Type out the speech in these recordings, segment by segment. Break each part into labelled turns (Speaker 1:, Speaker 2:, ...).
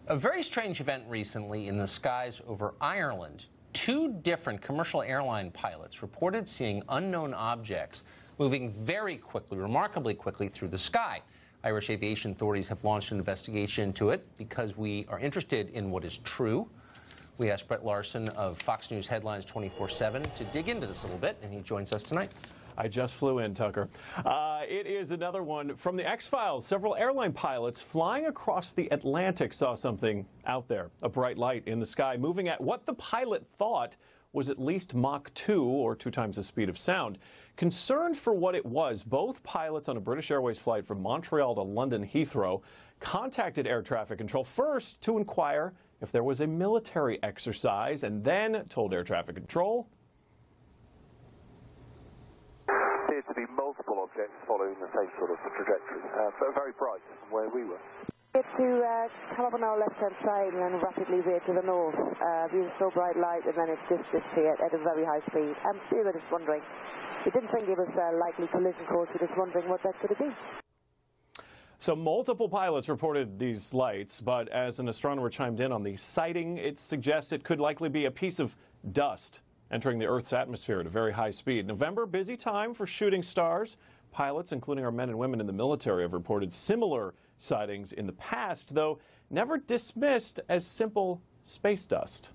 Speaker 1: A very strange event recently in the skies over Ireland. Two different commercial airline pilots reported seeing unknown objects moving very quickly, remarkably quickly through the sky. Irish aviation authorities have launched an investigation into it because we are interested in what is true. We asked Brett Larson of Fox News Headlines 24/7 to dig into this a little bit, and he joins us tonight.
Speaker 2: I just flew in, Tucker. It is another one from the X-Files. Several airline pilots flying across the Atlantic saw something out there, a bright light in the sky, moving at what the pilot thought was at least Mach 2, or 2 times the speed of sound. Concerned for what it was, both pilots on a British Airways flight from Montreal to London Heathrow contacted air traffic control first to inquire if there was a military exercise, and then told air traffic control
Speaker 3: appeared to be multiple objects following the same sort of trajectory, so very bright from where we were.
Speaker 4: It's to come up on our left-hand side and then rapidly veer to the north. We saw bright light and then it just disappeared at a very high speed. We were just wondering. We didn't think it was a likely collision course. We were just wondering what that could have been.
Speaker 2: So multiple pilots reported these lights, but as an astronomer chimed in on the sighting, it suggests it could likely be a piece of dust entering the Earth's atmosphere at a very high speed. November, busy time for shooting stars. Pilots, including our men and women in the military, have reported similar sightings in the past, though never dismissed as simple space dust.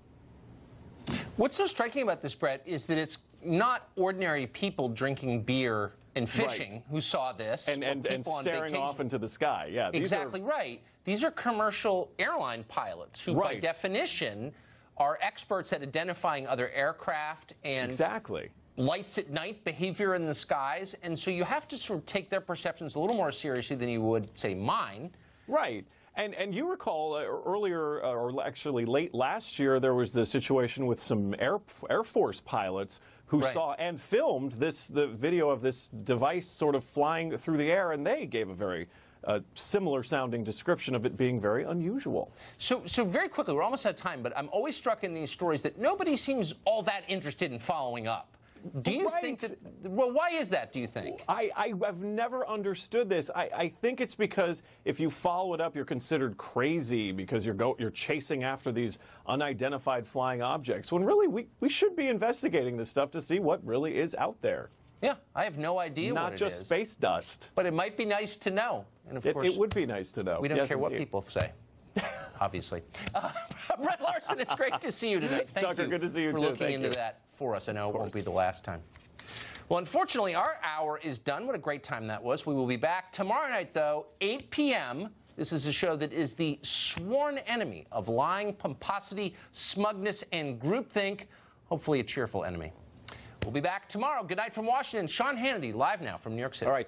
Speaker 1: What's so striking about this, Brett, is that it's not ordinary people drinking beer and fishing who saw this.
Speaker 2: And staring off into the sky. Yeah,
Speaker 1: exactly right. These are commercial airline pilots who, by definition, are experts at identifying other aircraft and lights at night, behavior in the skies. And so you have to sort of take their perceptions a little more seriously than you would, say, mine.
Speaker 2: Right. And you recall earlier, or actually late last year, there was the situation with some Air Force pilots who saw and filmed the video of this device sort of flying through the air, and they gave a very similar sounding description of it being very unusual.
Speaker 1: So very quickly, we're almost out of time, but I'm always struck in these stories that nobody seems all that interested in following up. Do you think that, well, why is that, do you think?
Speaker 2: I have never understood this. I think it's because if you follow it up, you're considered crazy because you're chasing after these unidentified flying objects, when really we should be investigating this stuff to see what really is out there.
Speaker 1: Yeah, I have no idea what it is.
Speaker 2: Not just space dust.
Speaker 1: But it might be nice to know. And of course,
Speaker 2: it would be nice to know.
Speaker 1: We don't care what people say. Obviously. Brett Larson, it's great to see you tonight. Thank
Speaker 2: Tucker,
Speaker 1: you
Speaker 2: good to see you
Speaker 1: for
Speaker 2: too.
Speaker 1: looking into that for us. I know it won't be the last time. Well, unfortunately, our hour is done. What a great time that was. We will be back tomorrow night, though, 8 p.m. This is a show that is the sworn enemy of lying, pomposity, smugness, and groupthink. Hopefully a cheerful enemy. We'll be back tomorrow. Good night from Washington. Sean Hannity, live now from New York City.
Speaker 2: All right.